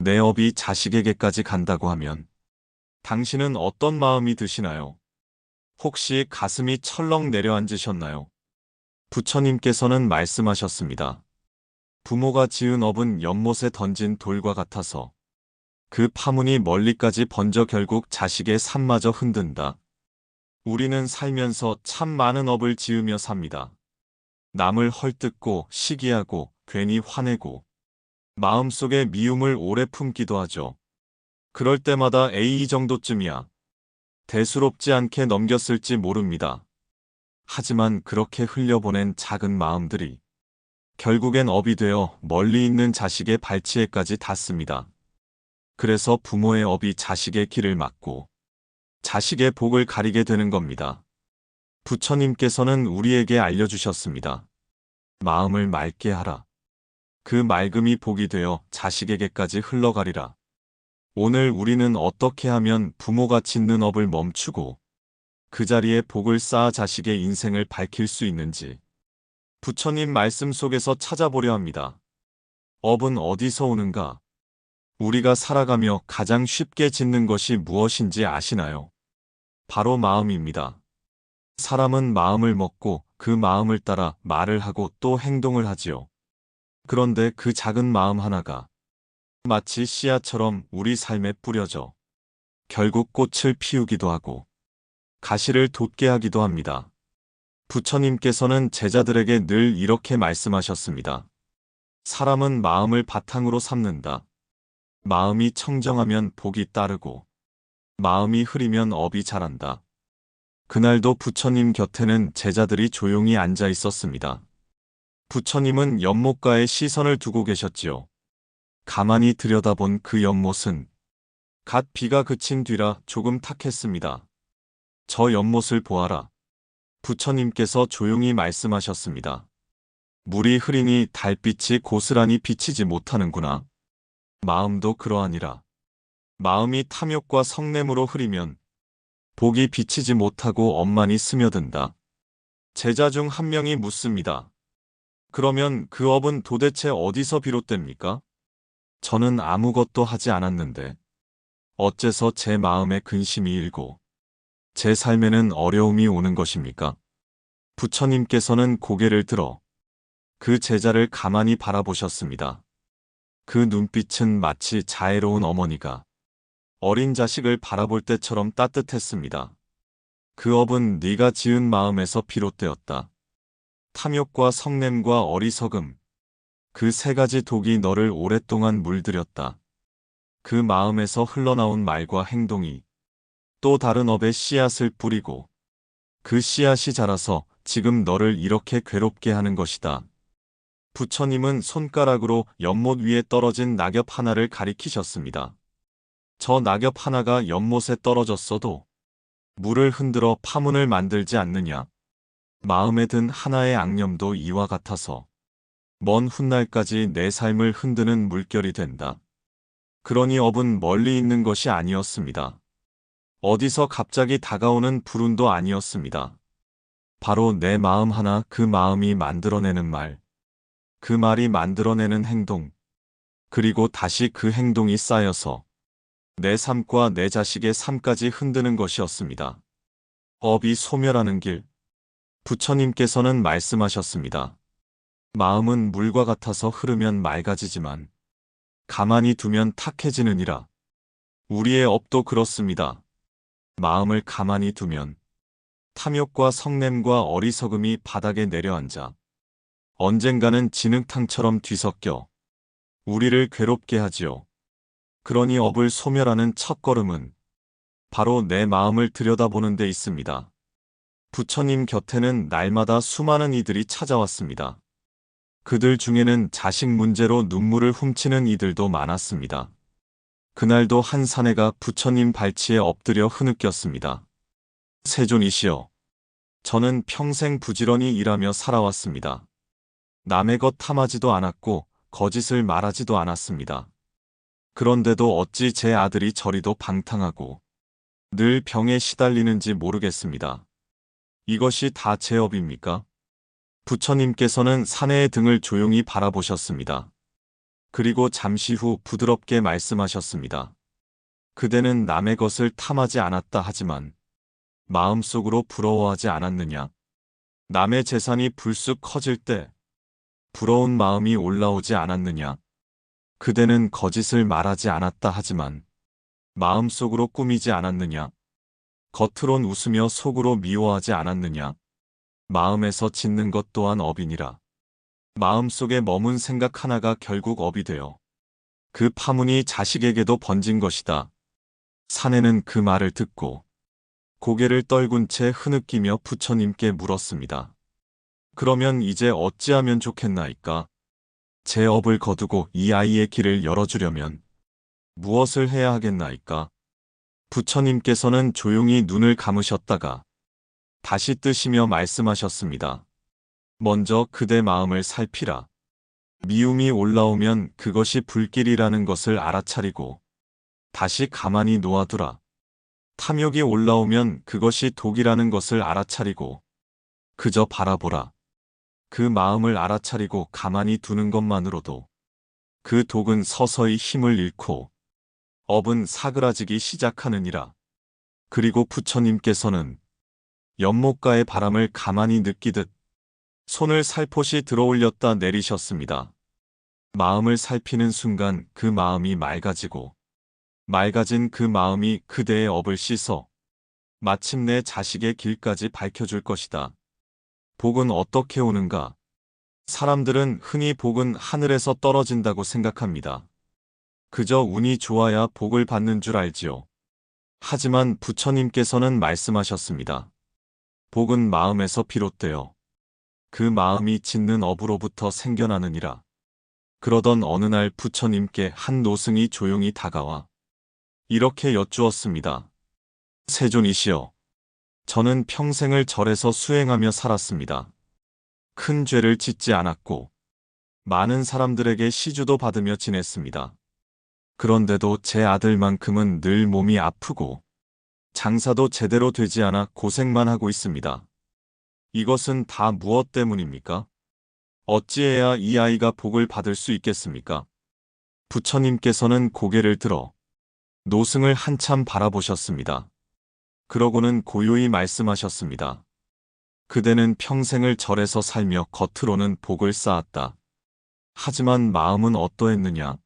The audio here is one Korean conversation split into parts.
내 업이 자식에게까지 간다고 하면 당신은 어떤 마음이 드시나요? 혹시 가슴이 철렁 내려앉으셨나요? 부처님께서는 말씀하셨습니다. 부모가 지은 업은 연못에 던진 돌과 같아서 그 파문이 멀리까지 번져 결국 자식의 삶마저 흔든다. 우리는 살면서 참 많은 업을 지으며 삽니다. 남을 헐뜯고 시기하고 괜히 화내고 마음속에 미움을 오래 품기도 하죠. 그럴 때마다 에이 이 정도쯤이야. 대수롭지 않게 넘겼을지 모릅니다. 하지만 그렇게 흘려보낸 작은 마음들이 결국엔 업이 되어 멀리 있는 자식의 발치에까지 닿습니다. 그래서 부모의 업이 자식의 길을 막고 자식의 복을 가리게 되는 겁니다. 부처님께서는 우리에게 알려주셨습니다. 마음을 맑게 하라. 그 맑음이 복이 되어 자식에게까지 흘러가리라. 오늘 우리는 어떻게 하면 부모가 짓는 업을 멈추고 그 자리에 복을 쌓아 자식의 인생을 밝힐 수 있는지 부처님 말씀 속에서 찾아보려 합니다. 업은 어디서 오는가? 우리가 살아가며 가장 쉽게 짓는 것이 무엇인지 아시나요? 바로 마음입니다. 사람은 마음을 먹고 그 마음을 따라 말을 하고 또 행동을 하지요. 그런데 그 작은 마음 하나가 마치 씨앗처럼 우리 삶에 뿌려져 결국 꽃을 피우기도 하고 가시를 돋게 하기도 합니다. 부처님께서는 제자들에게 늘 이렇게 말씀하셨습니다. 사람은 마음을 바탕으로 삼는다. 마음이 청정하면 복이 따르고 마음이 흐리면 업이 자란다. 그날도 부처님 곁에는 제자들이 조용히 앉아 있었습니다. 부처님은 연못가에 시선을 두고 계셨지요. 가만히 들여다본 그 연못은 갓 비가 그친 뒤라 조금 탁했습니다. 저 연못을 보아라. 부처님께서 조용히 말씀하셨습니다. 물이 흐리니 달빛이 고스란히 비치지 못하는구나. 마음도 그러하니라. 마음이 탐욕과 성냄으로 흐리면 복이 비치지 못하고 엄만히 스며든다. 제자 중 한 명이 묻습니다. 그러면 그 업은 도대체 어디서 비롯됩니까? 저는 아무것도 하지 않았는데 어째서 제 마음에 근심이 일고 제 삶에는 어려움이 오는 것입니까? 부처님께서는 고개를 들어 그 제자를 가만히 바라보셨습니다. 그 눈빛은 마치 자애로운 어머니가 어린 자식을 바라볼 때처럼 따뜻했습니다. 그 업은 네가 지은 마음에서 비롯되었다. 탐욕과 성냄과 어리석음, 그 세 가지 독이 너를 오랫동안 물들였다. 그 마음에서 흘러나온 말과 행동이 또 다른 업의 씨앗을 뿌리고 그 씨앗이 자라서 지금 너를 이렇게 괴롭게 하는 것이다. 부처님은 손가락으로 연못 위에 떨어진 낙엽 하나를 가리키셨습니다. 저 낙엽 하나가 연못에 떨어졌어도 물을 흔들어 파문을 만들지 않느냐. 마음에 든 하나의 악념도 이와 같아서 먼 훗날까지 내 삶을 흔드는 물결이 된다. 그러니 업은 멀리 있는 것이 아니었습니다. 어디서 갑자기 다가오는 불운도 아니었습니다. 바로 내 마음 하나 그 마음이 만들어내는 말, 그 말이 만들어내는 행동, 그리고 다시 그 행동이 쌓여서 내 삶과 내 자식의 삶까지 흔드는 것이었습니다. 업이 소멸하는 길. 부처님께서는 말씀하셨습니다. 마음은 물과 같아서 흐르면 맑아지지만 가만히 두면 탁해지느니라. 우리의 업도 그렇습니다. 마음을 가만히 두면 탐욕과 성냄과 어리석음이 바닥에 내려앉아 언젠가는 진흙탕처럼 뒤섞여 우리를 괴롭게 하지요. 그러니 업을 소멸하는 첫걸음은 바로 내 마음을 들여다보는 데 있습니다. 부처님 곁에는 날마다 수많은 이들이 찾아왔습니다. 그들 중에는 자식 문제로 눈물을 훔치는 이들도 많았습니다. 그날도 한 사내가 부처님 발치에 엎드려 흐느꼈습니다. 세존이시여, 저는 평생 부지런히 일하며 살아왔습니다. 남의 것 탐하지도 않았고 거짓을 말하지도 않았습니다. 그런데도 어찌 제 아들이 저리도 방탕하고 늘 병에 시달리는지 모르겠습니다. 이것이 다 제 업입니까? 부처님께서는 사내의 등을 조용히 바라보셨습니다. 그리고 잠시 후 부드럽게 말씀하셨습니다. 그대는 남의 것을 탐하지 않았다 하지만 마음속으로 부러워하지 않았느냐? 남의 재산이 불쑥 커질 때 부러운 마음이 올라오지 않았느냐? 그대는 거짓을 말하지 않았다 하지만 마음속으로 꾸미지 않았느냐? 겉으론 웃으며 속으로 미워하지 않았느냐? 마음에서 짓는 것 또한 업이니라. 마음속에 머문 생각 하나가 결국 업이 되어 그 파문이 자식에게도 번진 것이다. 사내는 그 말을 듣고 고개를 떨군 채 흐느끼며 부처님께 물었습니다. 그러면 이제 어찌하면 좋겠나이까? 제 업을 거두고 이 아이의 길을 열어주려면 무엇을 해야 하겠나이까? 부처님께서는 조용히 눈을 감으셨다가 다시 뜨시며 말씀하셨습니다. 먼저 그대 마음을 살피라. 미움이 올라오면 그것이 불길이라는 것을 알아차리고 다시 가만히 놓아두라. 탐욕이 올라오면 그것이 독이라는 것을 알아차리고 그저 바라보라. 그 마음을 알아차리고 가만히 두는 것만으로도 그 독은 서서히 힘을 잃고 업은 사그라지기 시작하느니라. 그리고 부처님께서는 연못가의 바람을 가만히 느끼듯 손을 살포시 들어올렸다 내리셨습니다. 마음을 살피는 순간 그 마음이 맑아지고 맑아진 그 마음이 그대의 업을 씻어 마침내 자식의 길까지 밝혀줄 것이다. 복은 어떻게 오는가? 사람들은 흔히 복은 하늘에서 떨어진다고 생각합니다. 그저 운이 좋아야 복을 받는 줄 알지요. 하지만 부처님께서는 말씀하셨습니다. 복은 마음에서 비롯되어 그 마음이 짓는 업으로부터 생겨나느니라. 그러던 어느 날 부처님께 한 노승이 조용히 다가와 이렇게 여쭈었습니다. 세존이시여, 저는 평생을 절에서 수행하며 살았습니다. 큰 죄를 짓지 않았고 많은 사람들에게 시주도 받으며 지냈습니다. 그런데도 제 아들만큼은 늘 몸이 아프고 장사도 제대로 되지 않아 고생만 하고 있습니다. 이것은 다 무엇 때문입니까? 어찌해야 이 아이가 복을 받을 수 있겠습니까? 부처님께서는 고개를 들어 노승을 한참 바라보셨습니다. 그러고는 고요히 말씀하셨습니다. 그대는 평생을 절에서 살며 겉으로는 복을 쌓았다. 하지만 마음은 어떠했느냐?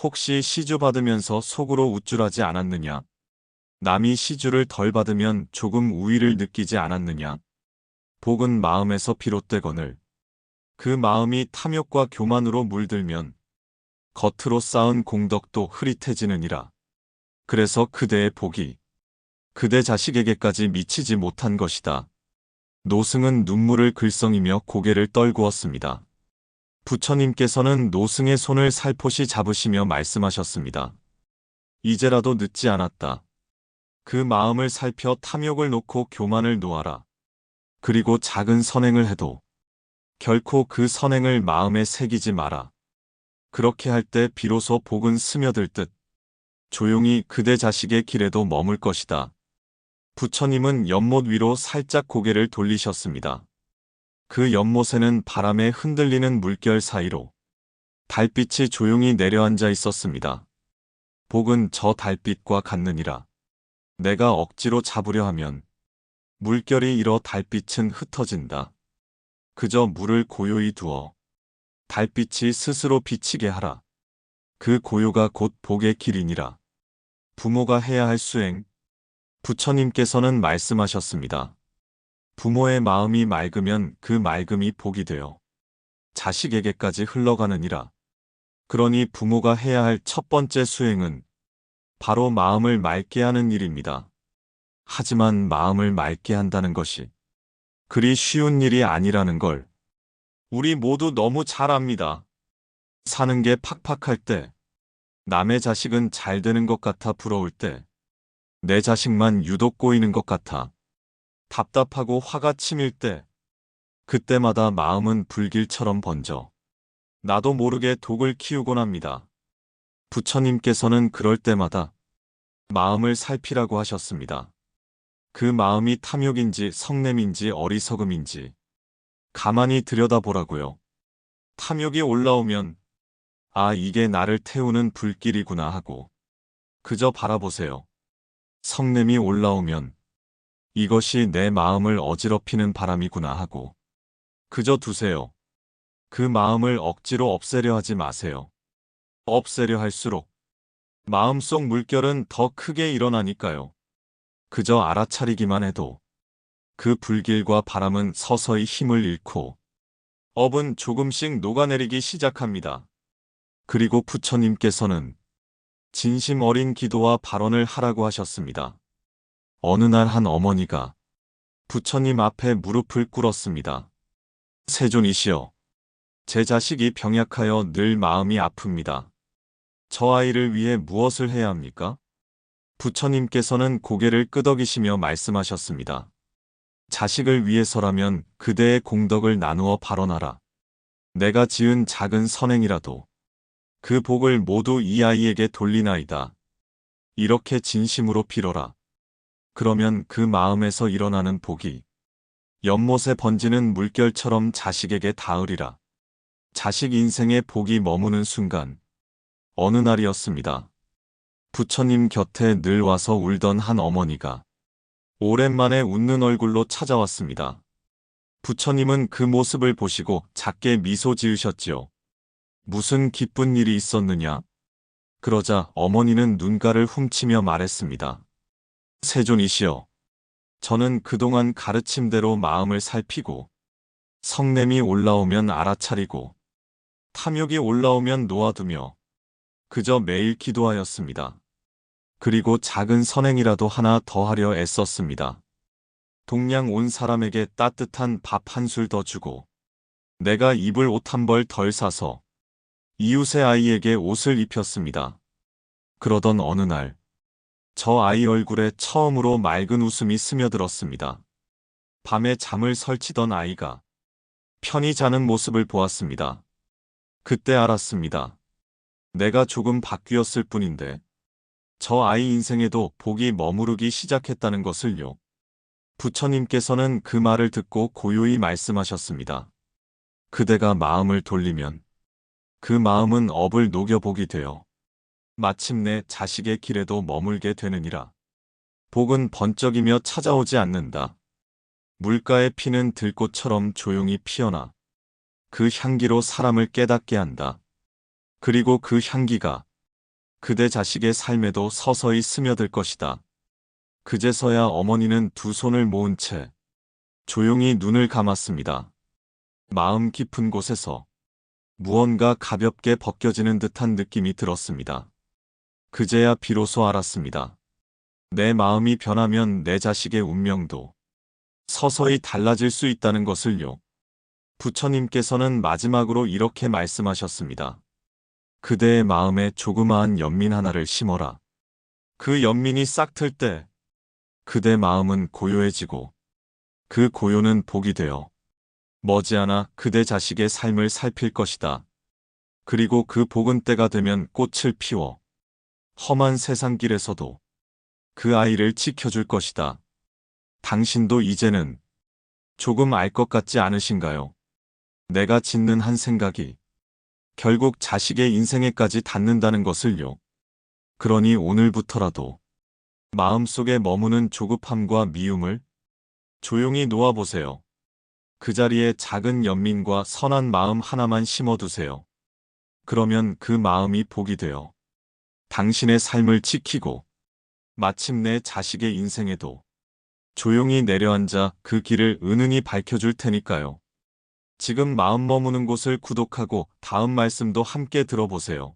혹시 시주 받으면서 속으로 우쭐하지 않았느냐? 남이 시주를 덜 받으면 조금 우위를 느끼지 않았느냐? 복은 마음에서 비롯되거늘 그 마음이 탐욕과 교만으로 물들면 겉으로 쌓은 공덕도 흐릿해지느니라. 그래서 그대의 복이 그대 자식에게까지 미치지 못한 것이다. 노승은 눈물을 글썽이며 고개를 떨구었습니다. 부처님께서는 노승의 손을 살포시 잡으시며 말씀하셨습니다. 이제라도 늦지 않았다. 그 마음을 살펴 탐욕을 놓고 교만을 놓아라. 그리고 작은 선행을 해도 결코 그 선행을 마음에 새기지 마라. 그렇게 할 때 비로소 복은 스며들 듯 조용히 그대 자식의 길에도 머물 것이다. 부처님은 연못 위로 살짝 고개를 돌리셨습니다. 그 연못에는 바람에 흔들리는 물결 사이로 달빛이 조용히 내려앉아 있었습니다. 복은 저 달빛과 같느니라. 내가 억지로 잡으려 하면 물결이 일어 달빛은 흩어진다. 그저 물을 고요히 두어 달빛이 스스로 비치게 하라. 그 고요가 곧 복의 길이니라. 부모가 해야 할 수행. 부처님께서는 말씀하셨습니다. 부모의 마음이 맑으면 그 맑음이 복이 되어 자식에게까지 흘러가느니라. 그러니 부모가 해야 할 첫 번째 수행은 바로 마음을 맑게 하는 일입니다. 하지만 마음을 맑게 한다는 것이 그리 쉬운 일이 아니라는 걸 우리 모두 너무 잘 압니다. 사는 게 팍팍할 때, 남의 자식은 잘 되는 것 같아 부러울 때, 내 자식만 유독 꼬이는 것 같아 답답하고 화가 치밀 때, 그때마다 마음은 불길처럼 번져 나도 모르게 독을 키우곤 합니다. 부처님께서는 그럴 때마다 마음을 살피라고 하셨습니다. 그 마음이 탐욕인지 성냄인지 어리석음인지 가만히 들여다보라고요. 탐욕이 올라오면 아, 이게 나를 태우는 불길이구나 하고 그저 바라보세요. 성냄이 올라오면 이것이 내 마음을 어지럽히는 바람이구나 하고 그저 두세요. 그 마음을 억지로 없애려 하지 마세요. 없애려 할수록 마음속 물결은 더 크게 일어나니까요. 그저 알아차리기만 해도 그 불길과 바람은 서서히 힘을 잃고 업은 조금씩 녹아내리기 시작합니다. 그리고 부처님께서는 진심 어린 기도와 발언을 하라고 하셨습니다. 어느 날 한 어머니가 부처님 앞에 무릎을 꿇었습니다. 세존이시여, 제 자식이 병약하여 늘 마음이 아픕니다. 저 아이를 위해 무엇을 해야 합니까? 부처님께서는 고개를 끄덕이시며 말씀하셨습니다. 자식을 위해서라면 그대의 공덕을 나누어 발언하라. 내가 지은 작은 선행이라도 그 복을 모두 이 아이에게 돌리나이다. 이렇게 진심으로 빌어라. 그러면 그 마음에서 일어나는 복이 연못에 번지는 물결처럼 자식에게 닿으리라. 자식 인생의 복이 머무는 순간 어느 날이었습니다. 부처님 곁에 늘 와서 울던 한 어머니가 오랜만에 웃는 얼굴로 찾아왔습니다. 부처님은 그 모습을 보시고 작게 미소 지으셨지요. 무슨 기쁜 일이 있었느냐? 그러자 어머니는 눈가를 훔치며 말했습니다. 세존이시여, 저는 그동안 가르침대로 마음을 살피고 성냄이 올라오면 알아차리고 탐욕이 올라오면 놓아두며 그저 매일 기도하였습니다. 그리고 작은 선행이라도 하나 더 하려 애썼습니다. 동양 온 사람에게 따뜻한 밥 한 술 더 주고 내가 입을 옷 한 벌 덜 사서 이웃의 아이에게 옷을 입혔습니다. 그러던 어느 날 저 아이 얼굴에 처음으로 맑은 웃음이 스며들었습니다. 밤에 잠을 설치던 아이가 편히 자는 모습을 보았습니다. 그때 알았습니다. 내가 조금 바뀌었을 뿐인데 저 아이 인생에도 복이 머무르기 시작했다는 것을요. 부처님께서는 그 말을 듣고 고요히 말씀하셨습니다. 그대가 마음을 돌리면 그 마음은 업을 녹여복이 되어 마침내 자식의 길에도 머물게 되느니라. 복은 번쩍이며 찾아오지 않는다. 물가에 피는 들꽃처럼 조용히 피어나 그 향기로 사람을 깨닫게 한다. 그리고 그 향기가 그대 자식의 삶에도 서서히 스며들 것이다. 그제서야 어머니는 두 손을 모은 채 조용히 눈을 감았습니다. 마음 깊은 곳에서 무언가 가볍게 벗겨지는 듯한 느낌이 들었습니다. 그제야 비로소 알았습니다. 내 마음이 변하면 내 자식의 운명도 서서히 달라질 수 있다는 것을요. 부처님께서는 마지막으로 이렇게 말씀하셨습니다. 그대의 마음에 조그마한 연민 하나를 심어라. 그 연민이 싹틀 때 그대 마음은 고요해지고 그 고요는 복이 되어 머지않아 그대 자식의 삶을 살필 것이다. 그리고 그 복은 때가 되면 꽃을 피워 험한 세상길에서도 그 아이를 지켜줄 것이다. 당신도 이제는 조금 알 것 같지 않으신가요? 내가 짓는 한 생각이 결국 자식의 인생에까지 닿는다는 것을요. 그러니 오늘부터라도 마음속에 머무는 조급함과 미움을 조용히 놓아보세요. 그 자리에 작은 연민과 선한 마음 하나만 심어두세요. 그러면 그 마음이 복이 되어 당신의 삶을 지키고 마침내 자식의 인생에도 조용히 내려앉아 그 길을 은은히 밝혀줄 테니까요. 지금 마음 머무는 곳을 구독하고 다음 말씀도 함께 들어보세요.